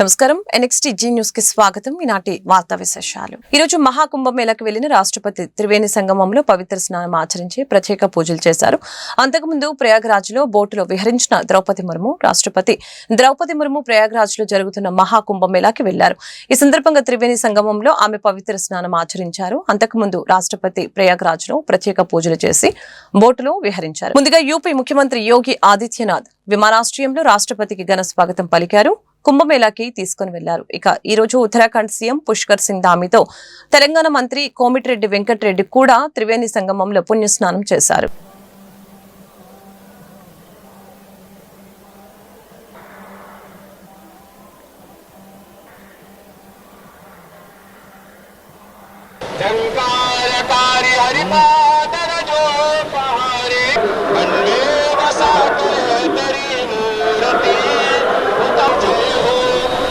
నమస్కారం NXT G news కి స్వాగతం. ఈనాటి వార్తా విశేషాలు. ఈ రోజు మహాకుంభమేళకు వెళ్లిన రాష్ట్రపతి త్రివేణి సంగమంలో పవిత్ర స్నానం ఆచరించి ప్రత్యేక పూజలు చేశారు. అంతకుముందు ప్రయాగరాజ్ లో బోటులో విహరించిన ద్రౌపది ముర్ము రాష్ట్రపతి ద్రౌపది ముర్ము ప్రయాగరాజ్ లో జరుగుతున్న మహాకుంభమేళకి వెళ్లారు. ఈ సందర్భంగా త్రివేణి సంగమంలో ఆమె పవిత్ర స్నానం ఆచరించారు. అంతకుముందు రాష్ట్రపతి ప్రయాగరాజ్ లో ప్రత్యేక పూజలు చేసి బోటులో విహరించారు. ముందుగా యూపీ ముఖ్యమంత్రి యోగి ఆదిత్యనాథ్ విమానాశ్రయంలో రాష్ట్రపతికి ఘన స్వాగతం పలికారు. కుంభమేళాకి తీసుకుని వెళ్లారు. ఇక ఈ రోజు ఉత్తరాఖండ్ సీఎం పుష్కర్ సింగ్ ధామీతో తెలంగాణ మంత్రి కోమిటిరెడ్డి వెంకటరెడ్డి కూడా త్రివేణి సంగమంలో పుణ్యస్నానం చేశారు.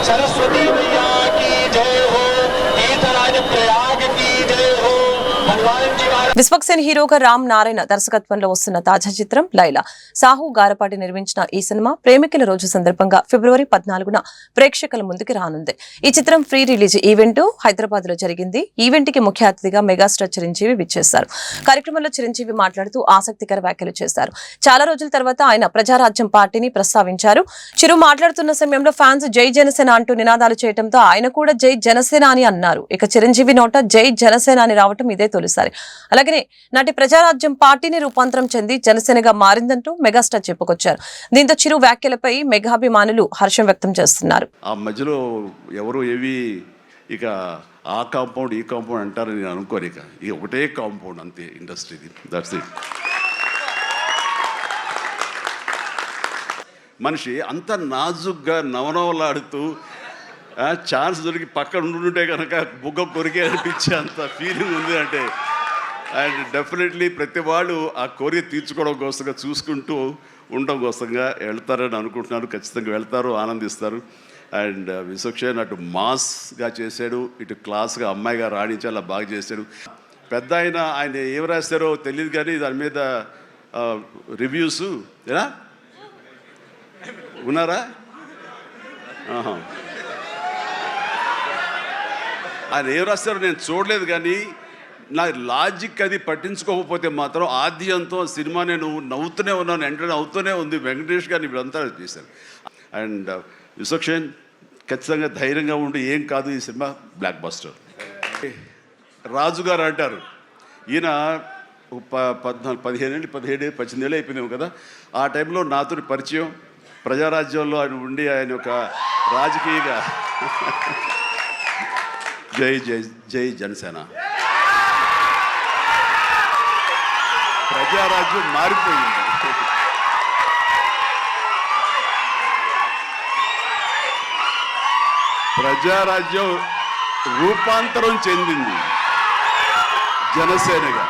सरस्वती मैया की जय हो, तीर्थराज प्रयाग की जय हो, भगवान जी విశ్వక్సేన్ హీరోగా రామ్ నారాయణ దర్శకత్వంలో వస్తున్న తాజా చిత్రం లైలా. సాహు గారపాటి నిర్మించిన ఈ సినిమా ప్రేమికుల రోజు సందర్భంగా ఫిబ్రవరి 14న ప్రేక్షకుల ముందుకు రానుంది. ఈ చిత్రం ప్రీ రిలీజ్ ఈవెంట్ హైదరాబాద్ లో జరిగింది. ఈవెంట్ కి ముఖ్య అతిథిగా మెగాస్టార్ చిరంజీవి విచ్చేశారు. కార్యక్రమంలో చిరంజీవి మాట్లాడుతూ ఆసక్తికర వ్యాఖ్యలు చేశారు. చాలా రోజుల తర్వాత ఆయన ప్రజారాజ్యం పార్టీని ప్రస్తావించారు. చిరు మాట్లాడుతున్న సమయంలో ఫ్యాన్స్ జై జనసేన అంటూ నినాదాలు చేయడంతో ఆయన కూడా జై జనసేన అని అన్నారు. ఇక చిరంజీవి నోట జై జనసేన అని రావటం ఇదే తొలిసారి. అలాగే నాటి ప్రజారాజ్యం పార్టీని రూపాంతరం చెంది జనసేనగా మారిందంటూ మెగాస్టార్ చెప్పుకొచ్చారు. దీంతో చిరు వ్యాఖ్యలపై మెగాభిమానులు హర్షం వ్యక్తం చేస్తున్నారు. ఆ మధ్యలో ఎవరు ఏవి ఇక ఆ కాంపౌండ్ ఈ కాంపౌండ్ అంటారని నేను అనుకోను. ఇక ఒకటే కాంపౌండ్ అంతే ఇండస్ట్రీది. That's it. మనిషి అంత నాజుగ్గా నవనవలాడుతూ ఛాన్స్ దొరికి పక్కన ఉండుంటే కనుక బుగ్గ కొరికే అనిపించే అంత ఫీలింగ్ ఉంది. అంటే అండ్ డెఫినెట్లీ ప్రతి వాళ్ళు ఆ కోరిక తీర్చుకోవడం కోసంగా చూసుకుంటూ ఉండడం కోసంగా వెళ్తారని అనుకుంటున్నారు. ఖచ్చితంగా వెళ్తారు, ఆనందిస్తారు. అండ్ విశ్వక్సేన్ అటు మాస్గా చేశాడు, ఇటు క్లాస్గా అమ్మాయిగా రాణించి అలా బాగా చేశాడు. పెద్ద ఆయన ఏం రాస్తారో తెలియదు కానీ దాని మీద రివ్యూస్ ఎలా ఉన్నారా? ఆయన ఏం రాస్తారో నేను చూడలేదు కానీ నా లాజిక్ అది పట్టించుకోకపోతే మాత్రం ఆద్యంతో సినిమా నేను నవ్వుతూనే ఉన్నాను, ఎంటర్ అవుతూనే ఉంది. వెంకటేష్ గారిని వీళ్ళంతా చేశారు. అండ్ విశ్వక్సేన్ ఖచ్చితంగా ధైర్యంగా ఉండి ఏం కాదు, ఈ సినిమా బ్లాక్ బస్టర్. రాజుగారు అంటారు, ఈయన 17 ఏళ్ళు అయిపోయిందేమో కదా. ఆ టైంలో నాతో పరిచయం, ప్రజారాజ్యంలో ఆయన ఉండి ఆయన ఒక రాజకీయగా జై జై జై జనసేన. ప్రజారాజ్యం మారిపోయింది. ప్రజారాజ్యం రూపాంతరం చెందింది జనసేనగా.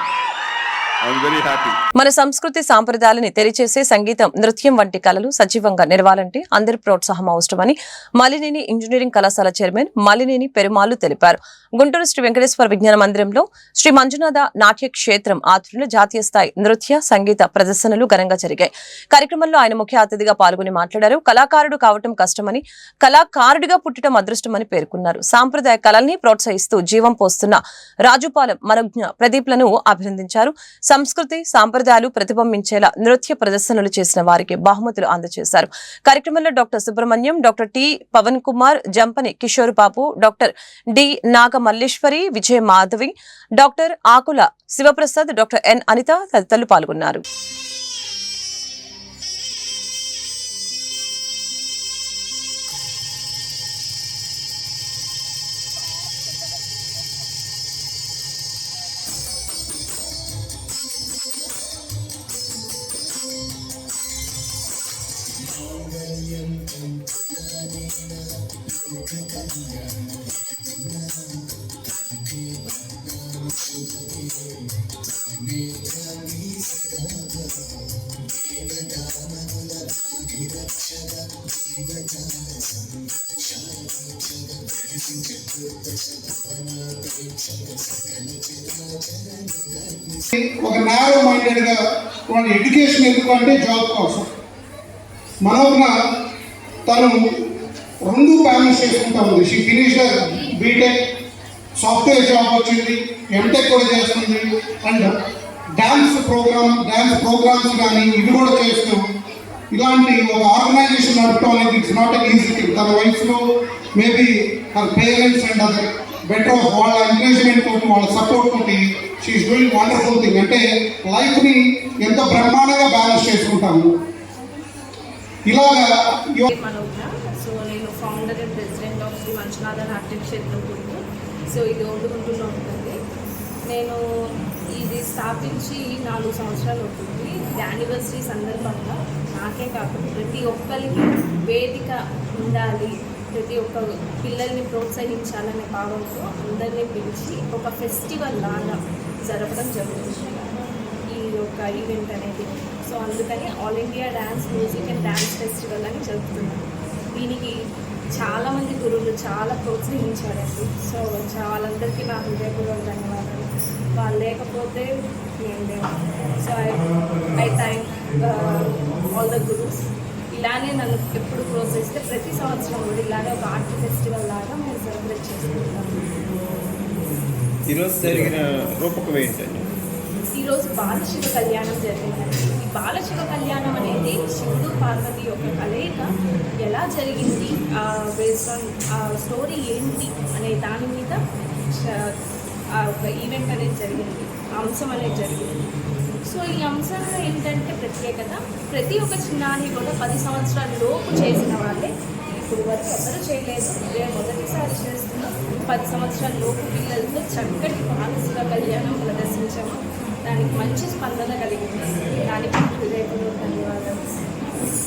మన సంస్కృతి సాంప్రదాయాలని తెలియచేసే సంగీతం, నృత్యం వంటి కళలు సజీవంగా నిలవాలంటే అందరి ప్రోత్సాహం అవసరమని మలినేని ఇంజనీరింగ్ కళాశాల చైర్మన్ మలినేని పెరుమాళ్లు తెలిపారు. గుంటూరు శ్రీ వెంకటేశ్వర విజ్ఞాన మందిరంలో శ్రీ మంజునాథ నాట్య క్షేత్రం ఆధ్వర్యంలో జాతీయ స్థాయి నృత్య సంగీత ప్రదర్శనలు ఘనంగా జరిగాయి. కార్యక్రమంలో ఆయన ముఖ్య అతిథిగా పాల్గొని మాట్లాడారు. కళాకారుడు కావటం కష్టమని, కళాకారుడిగా పుట్టడం అదృష్టమని పేర్కొన్నారు. సాంప్రదాయ కళల్ని ప్రోత్సహిస్తూ జీవం పోస్తున్న రాజుపాలెం మనోజ్ఞ ప్రదీప్లను అభినందించారు. సంస్కృతి సాంప్రదాయాలు ప్రతిబింబించేలా నృత్య ప్రదర్శనలు చేసిన వారికి బహుమతులు అందజేశారు. కార్యక్రమంలో doctor Subrahmanyam, doctor T Pavan Kumar, Jampani Kishore Babu, doctor D Nagamalleswari, Vijaya Madhavi, doctor Akula Sivaprasad, doctor N Anitha తదితరులు పాల్గొన్నారు. ఒక నారో మైండెడ్గా వాళ్ళ ఎడ్యుకేషన్ ఎందుకు అంటే జాబ్ కోసం. మనోజ్ఞ తను రెండు బ్యాలెన్స్ చేసుకుంటా ఉంది. She finish BTech, software job వచ్చింది, ఎంటెక్ కూడా చేస్తుంది, అండ్ డ్యాన్స్ ప్రోగ్రామ్స్ కానీ ఇది కూడా చేస్తూ ఇలాంటి ఒక ఆర్గనైజేషన్ నడపడం అనేది it's not an easy thing. తన వయసులో maybe her parents and other better of వాళ్ళ ఎంకరేజ్మెంట్ తోటి, వాళ్ళ సపోర్ట్ తోటి షీఈస్ డూయింగ్ వండర్ఫుల్ థింగ్. అంటే లైఫ్ని ఎంతో బ్రహ్మాండంగా బ్యాలెన్స్ చేసుకుంటాము. ఇలాగా సో నేను founder and president of Sri Manchunatha Natya Kshetram గురించి. సో ఇది ఒండుగుంటూరులో ఉంటుంది. నేను ఇది స్థాపించి 4 సంవత్సరాలు అవుతుంది. యానివర్సరీ సందర్భంగా నాకే కాకుండా ప్రతి ఒక్కరికి వేదిక ఉండాలి, ప్రతి ఒక్క పిల్లల్ని ప్రోత్సహించాలనే భావంతో అందరినీ పిలిచి ఒక ఫెస్టివల్ లాగా జరపడం జరుగుతుంది ఈ యొక్క ఈవెంట్ అనేది. సో అందుకని all India dance music and dance festival అని జరుపుతున్నాను. దీనికి చాలామంది గురువులు చాలా ప్రోత్సహించారండి. సో వాళ్ళందరికీ నా హృదయపూర్వక ధన్యవాదాలు. వాళ్ళు లేకపోతే నేను లేవు. So I thank all the gurus. ఇలానే నన్ను ఎప్పుడు ప్రోత్సహిస్తే ప్రతి సంవత్సరం కూడా ఇలానే ఒక ఆర్ట్ ఫెస్టివల్ లాగా మేము సెలబ్రేట్ చేసుకుంటాము. ఈరోజు జరిగిన రూపకం ఏంటండి? ఈరోజు బాలశివ కళ్యాణం జరిగిందండి. ఈ బాలశివ కళ్యాణం అనేది శివుడు పార్వతి యొక్క కలయిక ఎలా జరిగింది, బేస్డ్ ఆన్ ఆ స్టోరీ ఏంటి అనే దాని మీద ఒక ఈవెంట్ అనేది జరిగింది, అంశం అనేది జరిగింది. సో ఈ అంశంలో ఏంటంటే ప్రత్యేకత, ప్రతి ఒక్క చిన్నారి కూడా 10 సంవత్సరాల లోపు చేసిన వాళ్ళే ఇప్పుడు వరకు ఎవరు చేయలేదు. మేము మొదటిసారి చేస్తున్నాం. 10 సంవత్సరాల లోపు పిల్లలతో చక్కటి బాలశివ కళ్యాణం ప్రదర్శించాము. దానికి మంచి స్పందన కలిగింది. దానికి హృదయపూర్వక ధన్యవాదాలు.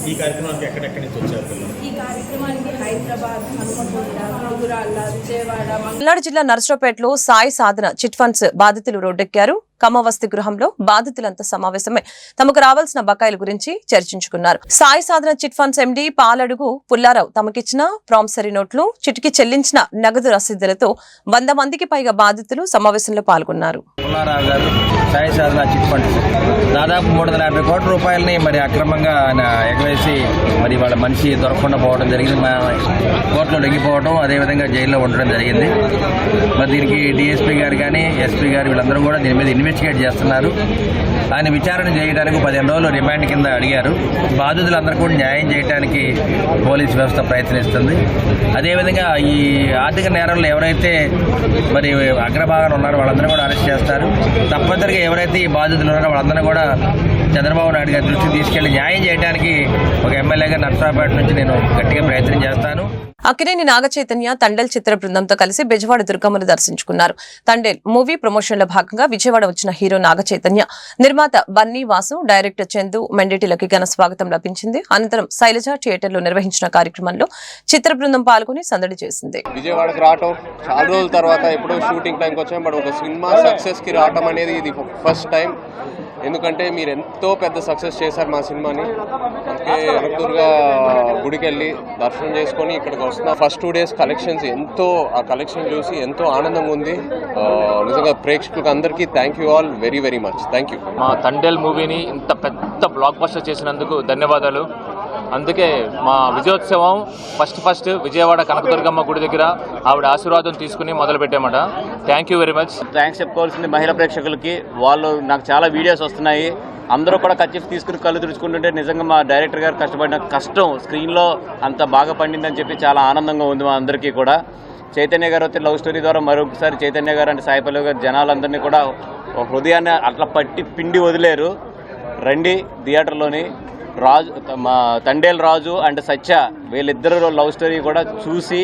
ఈ కార్యక్రమానికి ఎక్కడెక్కడి నుంచి వచ్చారు పిల్లలు? ఈ కార్యక్రమానికి హైదరాబాద్, హనుమకొండ, గుంగురాళ్ళ, విజయవాడ, పల్నాడు జిల్లా నర్సరావుపేటలో సాయి సాధన చిట్ ఫండ్స్ బాధితులు రోడ్డెక్కారు. కమ్మవస్తి గృహంలో బాధితులంతా సమావేశమై తమకు రావాల్సిన బకాయిల గురించి చర్చించుకున్నారు. Sai Sadhana chit funds MD Paladugu Pullarao తమకిచ్చిన ప్రామిసరీ నోట్లు, చిట్కి చెల్లించిన నగదు రసీదులతో 100 మందికి పైగా బాధితులు సమావేశంలో పాల్గొన్నారు. పుల్లారావు గారు సాయి సాధన చిట్ ఫండ్స్ దాదాపు 350 కోట్ల రూపాయలని మరి అక్రమంగా ఆయన ఎగవేసి మరి వాళ్ళ మనిషి దొరకకుండా పోవడం జరిగింది. కోర్టులో లొంగిపోవడం, అదేవిధంగా జైల్లో ఉండడం జరిగింది. మరి దీనికి డిఎస్పీ గారు కానీ ఎస్పీ గారు వీళ్ళందరూ కూడా దీని మీద ఇన్వెస్టిగేట్ చేస్తున్నారు. ఆయన విచారణ చేయడానికి 15 రోజులు రిమాండ్ కింద అడిగారు. బాధితులందరూ కూడా న్యాయం చేయడానికి పోలీస్ వ్యవస్థ ప్రయత్నిస్తుంది. అదేవిధంగా ఈ ఆర్థిక నేరాల్లో ఎవరైతే మరి అగ్రభాగాలు ఉన్నారో వాళ్ళందరూ కూడా అరెస్ట్ చేస్తారు. తప్పనిసరిగా ఎవరైతే ఈ బాధితులు ఉన్నారో వాళ్ళందరూ కూడా చంద్రబాబు నాయుడు గారి దృష్టికి తీసుకెళ్లి న్యాయం చేయడానికి ఒక ఎమ్మెల్యేగా నర్సరావుపేట నుంచి నేను గట్టిగా ప్రయత్నం చేస్తాను. అక్కినేని నాగచైతన్య తండేల్ చిత్ర బృందంతో కలిసి బెజవాడ దుర్గమ్మను దర్శించుకున్నారు. తండేల్ మూవీ ప్రమోషన్ల భాగంగా విజయవాడ వచ్చిన హీరో నాగచైతన్య, నిర్మాత బన్నీ వాసు, డైరెక్టర్ చందు మెండేటిలకి ఘన స్వాగతం లభించింది. అనంతరం శైలజ థియేటర్లో నిర్వహించిన కార్యక్రమంలో చిత్ర బృందం పాల్గొని సందడి చేసింది. విజయవాడకు రావటం చాలా రోజుల తర్వాత ఎప్పుడో షూటింగ్ టైంకి వచ్చాం. బట్ ఒక సినిమా సక్సెస్కి రావటం అనేది ఇది ఫస్ట్ టైం. ఎందుకంటే మీరు ఎంతో పెద్ద సక్సెస్ చేశారు మా సినిమాని. అందుకే ఎలక్టూరుగా గుడికి వెళ్ళి దర్శనం చేసుకొని ఇక్కడికి వస్తున్న ఫస్ట్ 2 days కలెక్షన్స్ ఎంతో, ఆ కలెక్షన్ చూసి ఎంతో ఆనందంగా ఉంది. నిజంగా ప్రేక్షకులకు అందరికీ thank you all very very much. Thank you. మా తండేల్ మూవీని ఇంత పెద్ద బ్లాక్ బస్టర్ చేసినందుకు ధన్యవాదాలు. అందుకే మా విజయోత్సవం ఫస్ట్ విజయవాడ కనకదుర్గమ్మ గుడి దగ్గర ఆవిడ ఆశీర్వాదం తీసుకుని మొదలు పెట్టామట. Thank you very much. Thanks చెప్పుకోవాల్సింది మహిళా ప్రేక్షకులకి. వాళ్ళు నాకు చాలా వీడియోస్ వస్తున్నాయి. అందరూ కూడా కచ్చిఫ్ తీసుకుని కళ్ళు తుడుచుకుంటుంటే నిజంగా మా డైరెక్టర్ గారు కష్టపడిన కష్టం స్క్రీన్లో అంత బాగా పండిందని చెప్పి చాలా ఆనందంగా ఉంది మా అందరికీ కూడా. చైతన్య గారు అయితే లవ్ స్టోరీ ద్వారా మరొకసారి చైతన్య గారు అంటే సాయి పల్లవి గారు జనాలందరినీ కూడా హృదయాన్ని అట్లా పట్టి పిండి వదిలేరు. రండి థియేటర్లోని రాజు, మా తండేల్ రాజు అండ్ సత్య వీళ్ళిద్దరు లవ్ స్టోరీ కూడా చూసి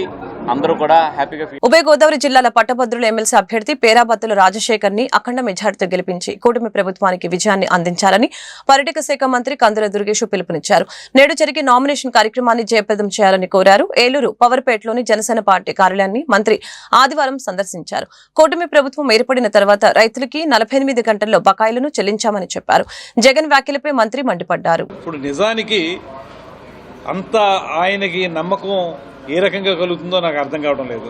అందరూ కూడా హ్యాపీగా. ఉభయ గోదావరి జిల్లాల పట్టభద్రుల ఎమ్మెల్సీ అభ్యర్థి పేరాబత్తుల రాజశేఖర్ ని అఖండ మెజార్టీతో గెలిపించి కూటమి ప్రభుత్వానికి విజయాన్ని అందించాలని పర్యాటక శాఖ మంత్రి కందుల దుర్గేష్ పిలుపునిచ్చారు. నేడు జరిగే నామినేషన్ కార్యక్రమాన్ని జయప్రదం చేయాలని కోరారు. ఏలూరు పవర్పేటలోని జనసేన పార్టీ కార్యాలయాన్ని మంత్రి ఆదివారం సందర్శించారు. కూటమి ప్రభుత్వం ఏర్పడిన తర్వాత రైతులకి 48 గంటల్లో బకాయిలను చెల్లించామని చెప్పారు. జగన్ వ్యాఖ్యలపై మంత్రి మండిపడ్డారు. ఇప్పుడు నిజానికి అంత ఆయనకి నమ్మకం ఏ రకంగా కలుగుతుందో నాకు అర్థం కావడం లేదు.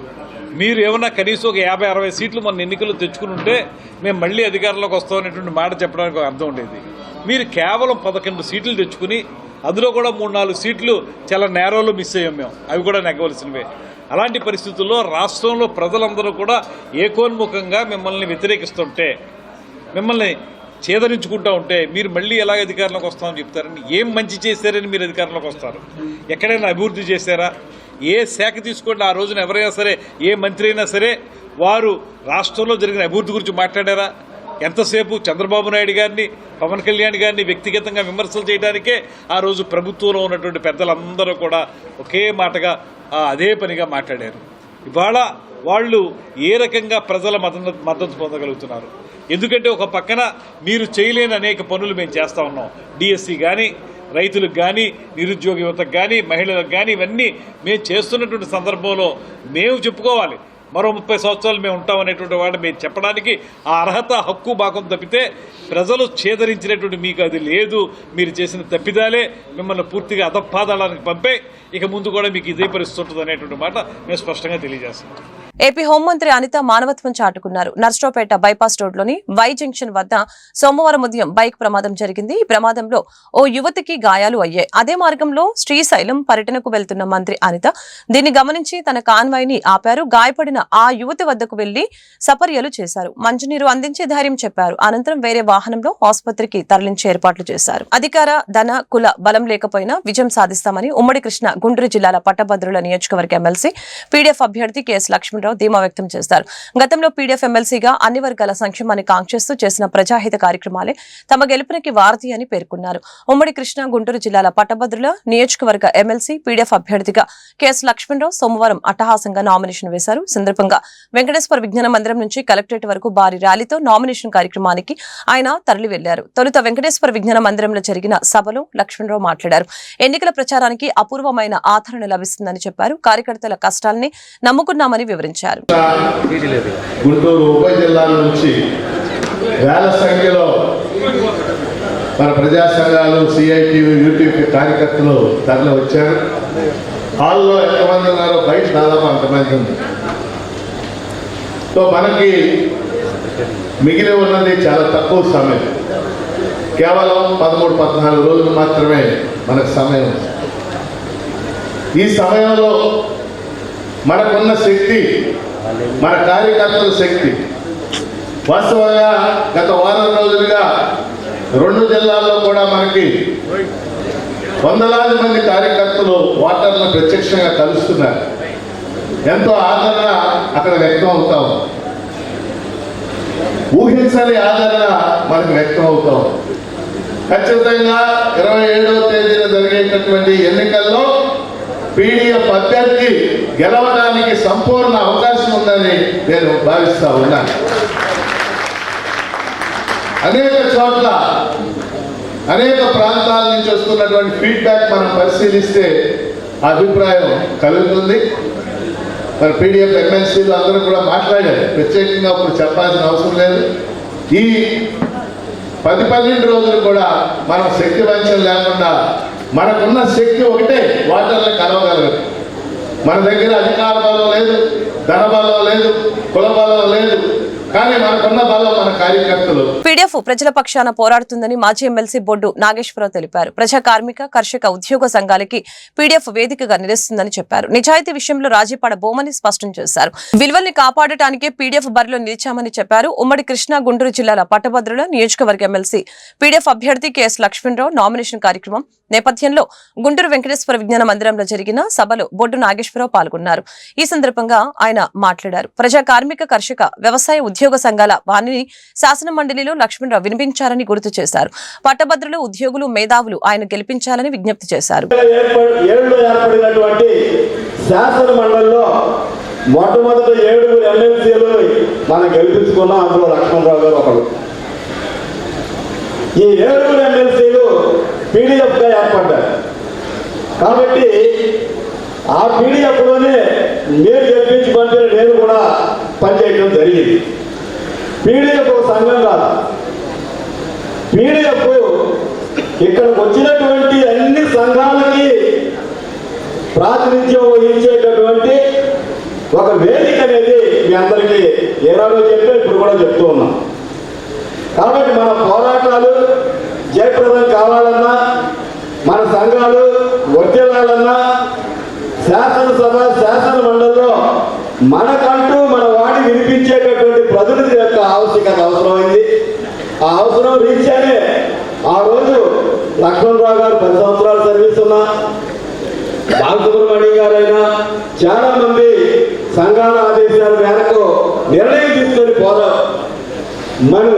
మీరు ఏమన్నా కనీసం ఒక 50-60 సీట్లు మన ఎన్నికలు తెచ్చుకుని ఉంటే మేము మళ్ళీ అధికారంలోకి వస్తామనేటువంటి మాట చెప్పడానికి ఒక అర్థం ఉండేది. మీరు కేవలం 11 సీట్లు తెచ్చుకుని అందులో కూడా 3-4 సీట్లు చాలా నేరోలో మిస్ అయ్యాం మేము, అవి కూడా నెగ్గవలసినవే. అలాంటి పరిస్థితుల్లో రాష్ట్రంలో ప్రజలందరూ కూడా ఏకోన్ముఖంగా మిమ్మల్ని వ్యతిరేకిస్తుంటే, మిమ్మల్ని ఛేదరించుకుంటూ ఉంటే మీరు మళ్ళీ ఎలా అధికారంలోకి వస్తామని చెప్తారని? ఏం మంచి చేశారని మీరు అధికారంలోకి వస్తారు? ఎక్కడైనా అభివృద్ధి చేశారా? ఏ శాఖ తీసుకోండి, ఆ రోజున ఎవరైనా సరే, ఏ మంత్రి అయినా సరే వారు రాష్ట్రంలో జరిగిన అభివృద్ధి గురించి మాట్లాడారా? ఎంతసేపు చంద్రబాబు నాయుడు గారిని, పవన్ కళ్యాణ్ గారిని వ్యక్తిగతంగా విమర్శలు చేయడానికే ఆ రోజు ప్రభుత్వంలో ఉన్నటువంటి పెద్దలందరూ కూడా ఒకే మాటగా అదే పనిగా మాట్లాడారు. ఇవాళ వాళ్ళు ఏ రకంగా ప్రజల మద్దతు పొందగలుగుతున్నారు? ఎందుకంటే ఒక పక్కన మీరు చేయలేని అనేక పనులు మేము చేస్తూ ఉన్నాం. డిఎస్సి కానీ, రైతులకు కానీ, నిరుద్యోగ యువతకు కానీ, మహిళలకు కానీ, ఇవన్నీ మేము చేస్తున్నటువంటి సందర్భంలో మేము చెప్పుకోవాలి. మరో 30 సంవత్సరాలు మేము ఉంటామనేటువంటి వాడు మేము చెప్పడానికి ఆ అర్హత, హక్కు భాగం తప్పితే ప్రజలు ఛేదరించినటువంటి మీకు అది లేదు. మీరు చేసిన తప్పిదాలే మిమ్మల్ని పూర్తిగా అధపాదాలకు పంపే, ఇక ముందు కూడా మీకు ఇదే పరిస్థితి ఉంటుంది అనేటువంటి మాట మేము స్పష్టంగా తెలియజేస్తున్నాం. ఏపీ హోంమంత్రి అనిత మానవత్వం చాటుకున్నారు. నర్సరావుపేట బైపాస్ రోడ్లోని వై జంక్షన్ వద్ద సోమవారం ఉదయం బైక్ ప్రమాదం జరిగింది. ఈ ప్రమాదంలో ఓ యువతికి గాయాలు అయ్యాయి. అదే మార్గంలో శ్రీశైలం పర్యటనకు వెళ్తున్న మంత్రి అనిత దీన్ని గమనించి తన కాన్వాయ్ ని ఆపారు. గాయపడిన ఆ యువతి వద్దకు వెళ్లి సపర్యలు చేశారు. మంచినీరు అందించే ధైర్యం చెప్పారు. అనంతరం వేరే వాహనంలో ఆసుపత్రికి తరలించే ఏర్పాట్లు చేశారు. అధికార, ధన, కుల బలం లేకపోయినా విజయం సాధిస్తామని ఉమ్మడి కృష్ణ గుంటూరు జిల్లాల పట్టభద్రుల నియోజకవర్గ ఎమ్మెల్సీ పీడీఎఫ్ అభ్యర్థి కెఎస్ లక్ష్మణరావు ధీమా వ్యక్తం చేశారు. గతంలో పీడీఎఫ్ ఎమ్మెల్సీగా అన్ని వర్గాల సంక్షేమాన్ని కాంక్షిస్తూ చేసిన ప్రజాహిత కార్యక్రమాలే తమ గెలుపునికి వారధి అని పేర్కొన్నారు. ఉమ్మడి కృష్ణ గుంటూరు జిల్లాల పట్టభద్రుల నియోజకవర్గ ఎమ్మెల్సీ పీడీఎఫ్ అభ్యర్థిగా కెఎస్ లక్ష్మణరావు సోమవారం అట్టహాసంగా నామినేషన్ వేశారు. సందర్భంగా వెంకటేశ్వర విజ్ఞాన మందిరం నుంచి కలెక్టరేట్ వరకు భారీ ర్యాలీతో నామినేషన్ కార్యక్రమానికి ఆయన తరలి వెళ్లారు. తొలుత వెంకటేశ్వర విజ్ఞాన మందిరంలో జరిగిన సభలో లక్ష్మణరావు మాట్లాడారు. ఎన్నికల ప్రచారానికి అపూర్వమైన ఆదరణ లభిస్తుందని చెప్పారు. కార్యకర్తల కష్టాలని నమ్ముకున్నామని వివరించారు. గుంటూరు ఉప జిల్లాల నుంచి వేల సంఖ్యలో మన ప్రజా సంఘాలు, సిఐటియు, యూటీపీ కార్యకర్తలు తరలి వచ్చారు. హాల్లో ఎంతమంది ఉన్నారో బయట దాదాపు అంతమంది ఉంది. సో మనకి మిగిలి ఉన్నది చాలా తక్కువ సమయం, కేవలం 13-14 రోజులు మాత్రమే మనకు సమయం. ఈ సమయంలో మనకున్న శక్తి, మన కార్యకర్తల శక్తి, వాస్తవంగా గత వారం రోజులుగా 2 జిల్లాల్లో కూడా మనకి వందలాది మంది కార్యకర్తలు ఓటర్లను ప్రత్యక్షంగా కలుస్తున్నారు. ఎంతో ఆదరణ అక్కడ వ్యక్తం అవుతాం. ఊహించని ఆదరణ మనకు వ్యక్తం అవుతాం. ఖచ్చితంగా 27వ తేదీన జరిగేటటువంటి ఎన్నికల్లో పీడీఎఫ్ అభ్యర్థి గెలవడానికి సంపూర్ణ అవకాశం ఉందని నేను భావిస్తా ఉన్నాను. అనేక చోట్ల, అనేక ప్రాంతాల నుంచి వస్తున్నటువంటి ఫీడ్బ్యాక్ మనం పరిశీలిస్తే అభిప్రాయం కలుగుతుంది. మరి పీడీఎఫ్ ఎమ్మెల్సీలు అందరూ కూడా మాట్లాడారు, ప్రత్యేకంగా ఇప్పుడు చెప్పాల్సిన అవసరం లేదు. ఈ 10-12 రోజులు కూడా మనం శక్తి వంచన లేకుండా మనకున్న శక్తి ఒకటే, ఓటర్లు కలవగలరు. మన దగ్గర అధికార బలం లేదు, ధన బలం లేదు, కుల బలం లేదు, కానీ మనకున్న బలం మన కార్యకర్తలు. పీడీఎఫ్ ప్రజల పక్షాన పోరాడుతుందని మాజీ ఎమ్మెల్సీ బొడ్డు నాగేశ్వరరావు తెలిపారు. ప్రజా కార్మిక, కర్షక, ఉద్యోగ సంఘాలకి పీడీఎఫ్ వేదికగా నిలుస్తుందని చెప్పారు. నిజాయితీ విషయంలో రాజీ పడబోమని స్పష్టం చేశారు. విలువల్ని కాపాడటానికే పీడీఎఫ్ బరిలో నిలిచామని చెప్పారు. ఉమ్మడి కృష్ణా గుంటూరు జిల్లాల పట్టభద్రుల నియోజకవర్గ ఎమ్మెల్సీ పీడీఎఫ్ అభ్యర్థి కెఎస్ లక్ష్మణరావు నామినేషన్ కార్యక్రమం నేపథ్యంలో గుంటూరు వెంకటేశ్వర విజ్ఞాన మందిరంలో జరిగిన సభలో బొడ్డు నాగేశ్వరరావు పాల్గొన్నారు. ఈ సందర్భంగా ఆయన మాట్లాడారు. ప్రజా కార్మిక, కర్షక, వ్యవసాయ, ఉద్యోగ సంఘాల వాణిని శాసన మండలిలో లక్ష్మణరావు వినిపించారని గుర్తు చేశారు. పట్టభద్రులు, ఉద్యోగులు, మేధావులు ఆయన గెలిపించాలని విజ్ఞప్తి చేశారు. శాసన మండలిలో మొట్టమొదటి 7 ఎమ్మెల్సీలు మనం గెలిపించుకున్నాం. అందులో లక్ష్మణరావు గారు ఒకరు. ఈ 7 ఎమ్మెల్సీలు పీడీఎఫ్గా ఏర్పడ్డారు. కాబట్టి ఆ పీడీఎఫ్లోనే మీరు గెలిపించుకుంటే నేను కూడా పనిచేయడం జరిగింది. పీడీఎఫ్ ఒక సంఘం కాదు. పీడీఎఫ్ ఇక్కడికి వచ్చినటువంటి అన్ని సంఘాలకి ప్రాతినిధ్యం వహించేటటువంటి ఒక వేదిక అనేది మీ అందరికీ ఏనాడో చెప్పే ఇప్పుడు కూడా చెప్తూ ఉన్నాం. కాబట్టి మన పోరాటాలు జయప్రదం కావాలన్నా, మన సంఘ లక్ష్మణరావు గారు 10 సంవత్సరాల సర్వీస్ ఉన్నా, బాలసుబ్రహ్మణ్యం గారైనా చాలా మంది సంఘాల ఆదేశాల మేరకు నిర్ణయం తీసుకొని పోదాం, మనం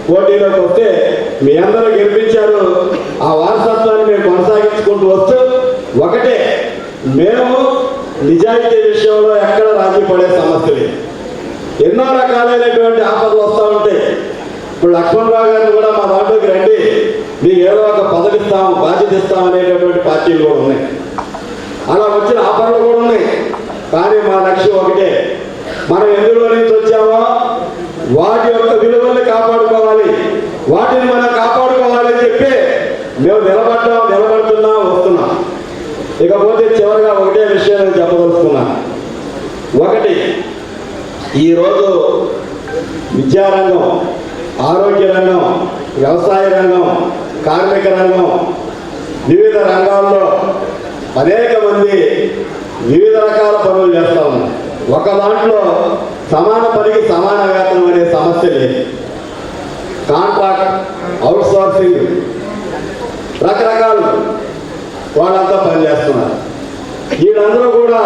పోటీలోకి వస్తే మీ అందరూ గెలిపించారు. ఆ వారసత్వాన్ని మేము కొనసాగించుకుంటూ వస్తూ ఒకటే, మేము నిజాయితీ విషయంలో ఎక్కడ రాజీ పడే సమస్య లేదు. ఎన్నో రకాలైనటువంటి ఆపదలు వస్తూ ఉంటాయి. ఇప్పుడు లక్ష్మణరావు గారిని కూడా మా దాంట్లోకి రండి, మీకు ఏదో ఒక పదవి ఇస్తాం, బాధ్యత ఇస్తాం అనేటటువంటి పార్టీలు కూడా ఉన్నాయి. అలా వచ్చిన ఆఫర్లు కూడా ఉన్నాయి. కానీ మా లక్ష్యం ఒకటే, మనం ఎందులో నుంచి వచ్చామో వాటి యొక్క విలువల్ని కాపాడుకోవాలి, వాటిని మనం కాపాడుకోవాలని చెప్పి మేము నిలబడుతున్నాం, వస్తున్నాం. ఇకపోతే చివరిగా ఒకటే విషయం నేను చెప్పదలుచుకున్నాను. ఒకటి, ఈరోజు విద్యారంగం, ఆరోగ్య రంగం, వ్యవసాయ రంగం, కార్మిక రంగం, వివిధ రంగాల్లో అనేక మంది వివిధ రకాల పనులు చేస్తూ ఉన్నారు. ఒక దాంట్లో సమాన పనికి సమాన వేతనం అనే సమస్య లేదు. కాంట్రాక్ట్, అవుట్సోర్సింగ్, రకరకాలు వాళ్ళంతా పనిచేస్తున్నారు. వీళ్ళందరూ కూడా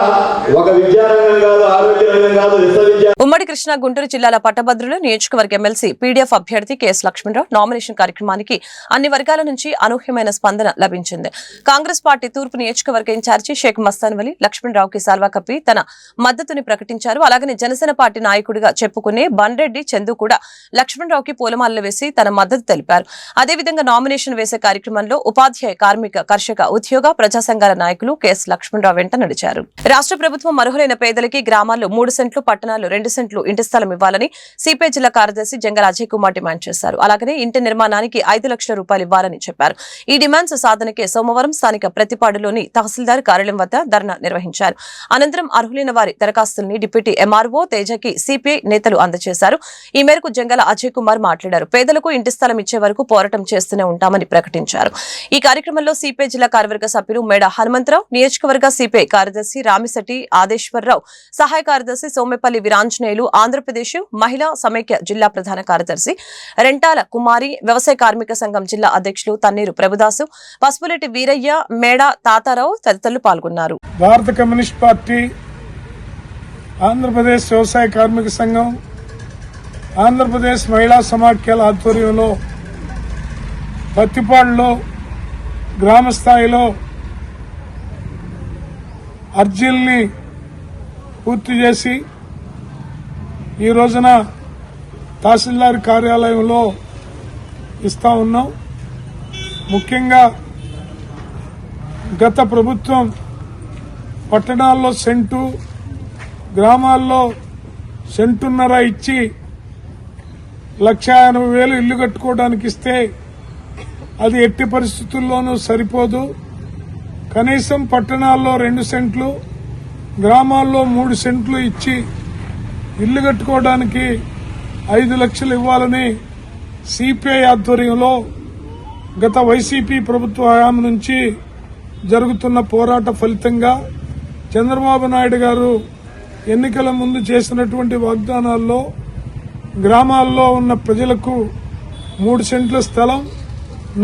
ఒక విద్యారంగం కాదు, ఆరోగ్య రంగం కాదు, విశ్వవిద్యాలయం. ఉమ్మడి కృష్ణా గుంటూరు జిల్లాల పట్టభద్రులు నియోజకవర్గ ఎమ్మెల్సీ పీడీఎఫ్ అభ్యర్థి కెఎస్ లక్ష్మణరావు నామినేషన్ కార్యక్రమానికి అన్ని వర్గాల నుంచి అనూహ్యమైన స్పందన లభించింది. కాంగ్రెస్ పార్టీ తూర్పు నియోజకవర్గ ఇన్ఛార్జి షేక్ మస్తాన్ వలి లక్ష్మణరావుకి సాల్వా కప్పి తన మద్దతుని ప్రకటించారు. అలాగనే జనసేన పార్టీ నాయకుడిగా చెప్పుకునే బండ్రెడ్డి చందు కూడా లక్ష్మణరావుకి పూలమాలలు వేసి తన మద్దతు తెలిపారు. అదేవిధంగా నామినేషన్ వేసే కార్యక్రమంలో ఉపాధ్యాయ, కార్మిక, కర్షక, ఉద్యోగ, ప్రజా సంఘాల నాయకులు కెఎస్ లక్ష్మణరావు వెంట నడిచారు. రాష్ట్ర ప్రభుత్వం అర్హులైన పేదలకి గ్రామాల్లో 3 సెంట్లు, పట్టణాల్లో 2 సెంట్లు ఇంటి స్థలం ఇవ్వాలని సిపిఐ జిల్లా కార్యదర్శి జంగల అజయ్ కుమార్ డిమాండ్ చేశారు. అలాగనే ఇంటి నిర్మాణానికి 5 లక్షల రూపాయలు ఇవ్వాలని చెప్పారు. ఈ డిమాండ్స్ సాధనకే సోమవారం స్థానిక ప్రతిపాడులోని తహసీల్దార్ కార్యాలయం వద్ద ధర్నా నిర్వహించారు. అనంతరం అర్హులైన వారి దరఖాస్తుల్ని డిప్యూటీ ఎంఆర్ఓ తేజకి సిపిఐ నేతలు అందజేశారు. ఈ మేరకు జంగల అజయ్ కుమార్ మాట్లాడారు. పేదలకు ఇంటి స్థలం ఇచ్చే వరకు పోరాటం చేస్తూనే ఉంటామని ప్రకటించారు. ఈ కార్యక్రమంలో సిపిఐ జిల్లా కార్యవర్గ సభ్యులు మేడ హనుమంతరావు, నియోజకవర్గ సిపిఐ కార్యదర్శి రామిశెట్టి ఆదేశ్వరరావు, సహాయ కార్యదర్శి సోమెపల్లి వీరాంజనేయులు, ఆంధ్రప్రదేశ్ మహిళా సమైక్య జిల్లా ప్రధాన కార్యదర్శి రెంటాల కుమారి, వ్యవసాయ కార్మిక సంఘం జిల్లా అధ్యక్షులు తన్నీరు ప్రభుదాసు, పసుపులెట్టి వీరయ్య, మేడ తాతారావు తదితరులు పాల్గొన్నారు. భారత కమ్యూనిస్ట్ పార్టీ, ఆంధ్రప్రదేశ్ వ్యవసాయ కార్మిక సంఘం, ఆంధ్రప్రదేశ్ మహిళా సమాఖ్యల ఆధ్వర్యంలో పత్తిపాడులో గ్రామ స్థాయిలో అర్జీల్ని పూర్తి చేసి ఈ రోజున తహసీల్దార్ కార్యాలయంలో ఇస్తా ఉన్నాం. ముఖ్యంగా గత ప్రభుత్వం పట్టణాల్లో సెంటు, గ్రామాల్లో సెంటున్నర ఇచ్చి 1,80,000 ఇల్లు కట్టుకోవడానికి ఇస్తే అది ఎట్టి పరిస్థితుల్లోనూ సరిపోదు. కనీసం పట్టణాల్లో 2 సెంట్లు, గ్రామాల్లో 3 సెంట్లు ఇచ్చి ఇల్లు కట్టుకోవడానికి 5 లక్షలు ఇవ్వాలని సిపిఐ ఆధ్వర్యంలో గత వైసీపీ ప్రభుత్వ హయాం నుంచి జరుగుతున్న పోరాట ఫలితంగా చంద్రబాబు నాయుడు గారు ఎన్నికల ముందు చేసినటువంటి వాగ్దానాల్లో గ్రామాల్లో ఉన్న ప్రజలకు 3 సెంట్ల స్థలం,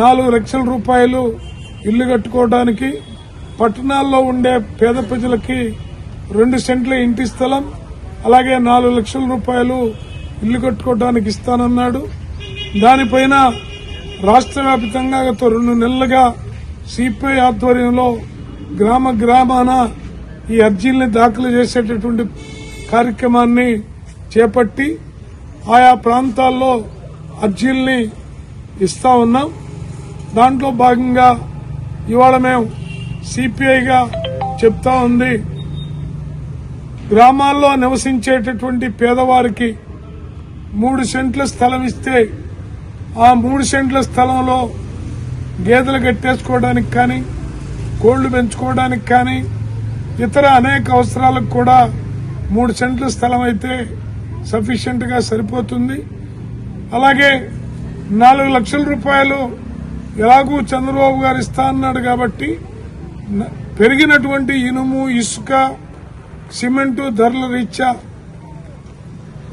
4 లక్షల రూపాయలు ఇల్లు కట్టుకోవడానికి, పట్టణాల్లో ఉండే పేద ప్రజలకి 2 సెంట్ల ఇంటి స్థలం, అలాగే 4 లక్షల రూపాయలు ఇల్లు కట్టుకోవడానికి ఇస్తానన్నాడు. దానిపైన రాష్ట్ర వ్యాప్తంగా గత 2 నెలలుగా సిపిఐ ఆధ్వర్యంలో గ్రామ గ్రామాన ఈ అర్జీల్ని దాఖలు చేసేటటువంటి కార్యక్రమాన్ని చేపట్టి ఆయా ప్రాంతాల్లో అర్జీల్ని ఇస్తా ఉన్నాం. దాంట్లో భాగంగా ఇవాళ మేము సిపిఐగా చెప్తా ఉంది, గ్రామాల్లో నివసించేటటువంటి పేదవారికి 3 సెంట్ల స్థలం ఇస్తే ఆ 3 సెంట్ల స్థలంలో గేదెలు కట్టేసుకోవడానికి కానీ, కోళ్లు పెంచుకోవడానికి కానీ, ఇతర అనేక అవసరాలకు కూడా 3 సెంట్ల స్థలం అయితే సఫిషియెంట్ గా సరిపోతుంది. అలాగే 4 లక్షల రూపాయలు ఎలాగూ చంద్రబాబు గారు ఇస్తా అన్నాడు కాబట్టి పెరిగినటువంటి ఇనుము, ఇసుక, సిమెంటు ధరల రీత్యా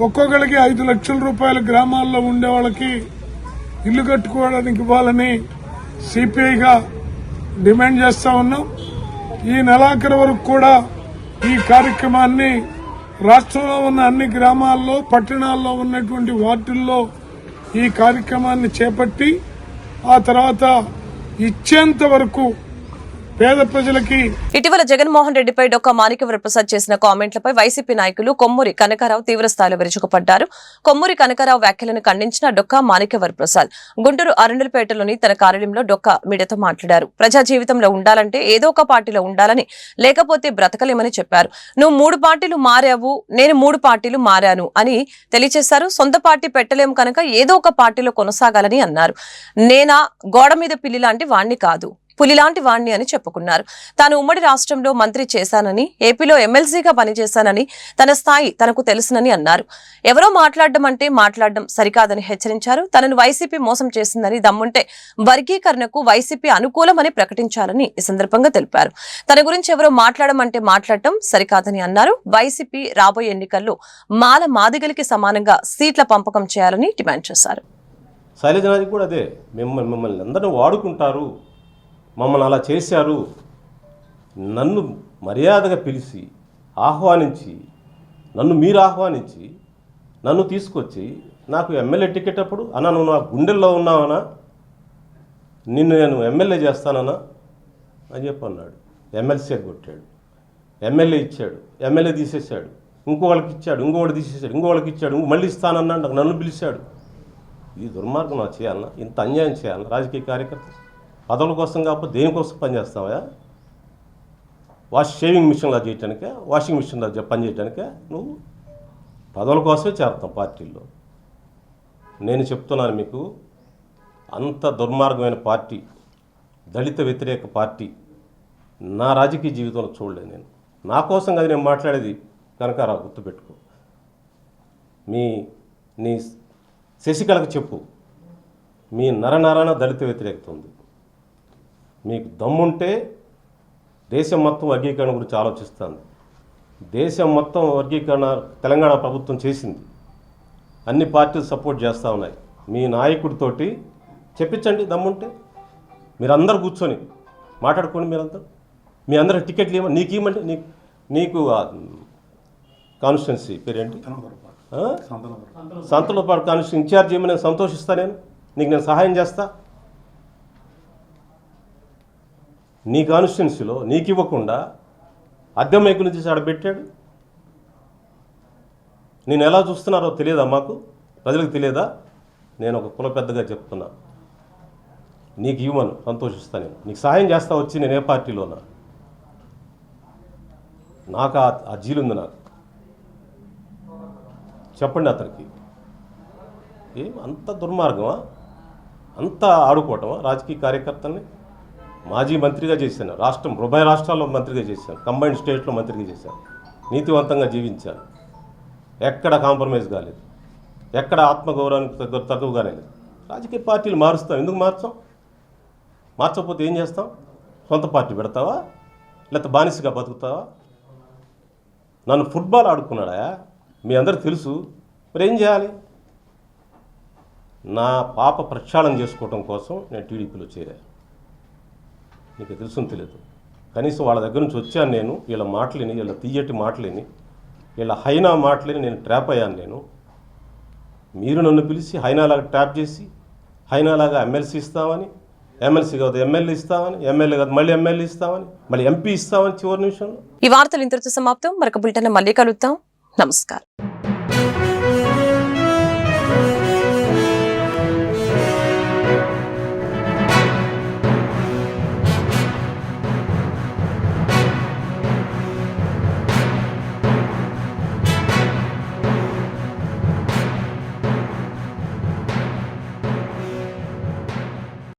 ఒక్కొక్కరికి 5 లక్షల రూపాయలు గ్రామాల్లో ఉండే వాళ్ళకి ఇల్లు కట్టుకోవడానికి ఇవ్వాలని సిపిఐగా డిమాండ్ చేస్తా ఉన్నాం. ఈ నెలాఖరు వరకు కూడా ఈ కార్యక్రమాన్ని రాష్ట్రంలో ఉన్న అన్ని గ్రామాల్లో, పట్టణాల్లో ఉన్నటువంటి వార్డుల్లో ఈ కార్యక్రమాన్ని చేపట్టి ఆ తర్వాత ఇచ్చేంత వరకు పేద ప్రజలకి. ఇటీవల జగన్మోహన్ రెడ్డిపై డొక్కా మాణిక్యవరప్రసాద్ చేసిన కామెంట్లపై వైసీపీ నాయకులు కొమ్మూరి కనకారావు తీవ్రస్థాయిలో విరుచుకుపడ్డారు. కొమ్మూరి కనకారావు వ్యాఖ్యలను ఖండించిన డొక్కా మాణిక్యవరప్రసాద్ గుంటూరు అరండలపేటలోని తన కార్యాలయంలో డొక్కా మీడియాతో మాట్లాడారు. ప్రజా జీవితంలో ఉండాలంటే ఏదో ఒక పార్టీలో ఉండాలని, లేకపోతే బ్రతకలేమని చెప్పారు. నువ్వు 3 పార్టీలు మారావు, నేను 3 పార్టీలు మారాను అని తెలియజేశారు. సొంత పార్టీ పెట్టలేము కనుక ఏదో ఒక పార్టీలో కొనసాగాలని అన్నారు. నేనా గోడ మీద పిల్లి లాంటి వాణ్ణి కాదు, పులిలాంటి వాణ్ణి అని చెప్పుకున్నారు. తాను ఉమ్మడి రాష్ట్రంలో మంత్రి చేశానని, ఏపీలో ఎమ్మెల్సీగా పనిచేశానని, తన స్థాయి తనకు తెలుసునని అన్నారు. ఎవరో మాట్లాడడం అంటే మాట్లాడడం సరికాదని హెచ్చరించారు. తనను వైసీపీ మోసం చేసిందని, దమ్ముంటే వర్గీకరణకు వైసీపీ అనుకూలమని ప్రకటించాలని ఈ సందర్భంగా తెలిపారు. తన గురించి ఎవరో మాట్లాడమంటే మాట్లాడటం సరికాదని అన్నారు. వైసీపీ రాబోయే ఎన్నికల్లో మాల మాదిగలికి సమానంగా సీట్ల పంపకం చేయాలని డిమాండ్ చేశారు. శైలజనాథ్ కూడా అదే, మిమ్మల్ని అందరినీ వాడుకుంటారు, మమ్మల్ని అలా చేశారు, నన్ను మర్యాదగా పిలిచి ఆహ్వానించి, నన్ను మీరు ఆహ్వానించి నన్ను తీసుకొచ్చి నాకు ఎమ్మెల్యే టికెట్ అప్పుడు అన్నా నువ్వు నా గుండెల్లో ఉన్నావనా, నిన్ను నేను ఎమ్మెల్యే చేస్తానన్నా అని చెప్పి అన్నాడు. ఎమ్మెల్సీ కొట్టాడు, ఎమ్మెల్యే ఇచ్చాడు, ఎమ్మెల్యే తీసేశాడు, ఇంకోళ్ళకి ఇచ్చాడు, ఇంకోటి తీసేశాడు, ఇంకోళ్ళకి ఇచ్చాడు, మళ్ళీ ఇస్తానన్నాడు, నన్ను పిలిచాడు. ఇది దుర్మార్గం నాకు చేయాలన్నా, ఇంత అన్యాయం చేయాలన్నా రాజకీయ కార్యకర్త? పదవుల కోసం కాకపోతే దేనికోసం పనిచేస్తావా? షేవింగ్ మిషన్లా చేయటానికే, వాషింగ్ మిషన్లా పనిచేయటానికే నువ్వు పదవుల కోసమే చేరుతాం పార్టీల్లో. నేను చెప్తున్నాను మీకు, అంత దుర్మార్గమైన పార్టీ, దళిత వ్యతిరేక పార్టీ నా రాజకీయ జీవితంలో చూడలేదు నేను. నా కోసం కదా నేను మాట్లాడేది. కనకారావు గుర్తుపెట్టుకో, నీ శశికళకు చెప్పు, మీ నరనరాన దళిత వ్యతిరేకత ఉంది. మీకు దమ్ముంటే దేశం మొత్తం వర్గీకరణ గురించి ఆలోచిస్తుంది. దేశం మొత్తం వర్గీకరణ తెలంగాణ ప్రభుత్వం చేసింది, అన్ని పార్టీలు సపోర్ట్ చేస్తూ ఉన్నాయి. మీ నాయకుడితోటి చెప్పించండి దమ్ముంటే. మీరందరూ కూర్చొని మాట్లాడుకోండి. మీరందరూ మీ అందరూ టికెట్లు ఇవ్వండి, నీకు ఇవ్వమంటే నీకు కాన్స్టిట్యున్సీ పేరేంటి, సంతలపాడు కాన్స్టిట్యున్సీ ఇన్ఛార్జ్ ఇవ్వమని నేను సంతోషిస్తాను. నీకు నేను సహాయం చేస్తా. నీ కాన్స్టిట్యున్సీలో నీకు ఇవ్వకుండా అద్దె మైకుల నుంచి ఆడబెట్టాడు. నేను ఎలా చూస్తున్నారో తెలియదా మాకు, ప్రజలకు తెలియదా? నేను ఒక కుల పెద్దగా చెప్తున్నా, నీకు ఇవ్వను, సంతోషిస్తా. నేను నీకు సహాయం చేస్తా. వచ్చి నేను ఏ పార్టీలోనా, నాకు ఆ జీలుంది. నాకు చెప్పండి అతనికి. ఏం అంత దుర్మార్గమా, అంత ఆడుకోవటమా రాజకీయ కార్యకర్తల్ని? మాజీ మంత్రిగా చేశాను, ఉభయ రాష్ట్రాల్లో మంత్రిగా చేశాను, కంబైన్డ్ స్టేట్లో మంత్రిగా చేశాను, నీతివంతంగా జీవించాను, ఎక్కడ కాంప్రమైజ్ కాలేదు, ఎక్కడ ఆత్మగౌరవానికి తక్కువగానే లేదు. రాజకీయ పార్టీలు మారుస్తాం, ఎందుకు మార్చాం? మార్చకపోతే ఏం చేస్తాం? సొంత పార్టీ పెడతావా, లేకపోతే బానిసగా బతుకుతావా? నన్ను ఫుట్బాల్ ఆడుకున్నాడా మీ అందరికి తెలుసు. మరి ఏం చేయాలి? నా పాప ప్రక్షాళన చేసుకోవడం కోసం నేను టీడీపీలో చేరాను. నీకు తెలుసుని తెలియదు. కనీసం వాళ్ళ దగ్గర నుంచి వచ్చాను నేను. వీళ్ళ మాటలేని, వీళ్ళ తీయటి మాటలేని, వీళ్ళ హైనా మాటలేని నేను ట్రాప్ అయ్యాను. మీరు నన్ను పిలిచి హైనాలాగా ట్రాప్ చేసి, హైనాలాగా ఎమ్మెల్సీ ఇస్తామని, ఎమ్మెల్సీ కాదు ఎమ్మెల్యే ఇస్తామని, ఎమ్మెల్యే కాదు మళ్ళీ ఎమ్మెల్యే ఇస్తామని, మళ్ళీ ఎంపీ ఇస్తామని చివరి నిమిషంలో. ఈ వార్తలు ఇంతటితో సమాప్తం. మరొక బులెటిన్ మళ్ళీ కలుద్దాం. నమస్కారం.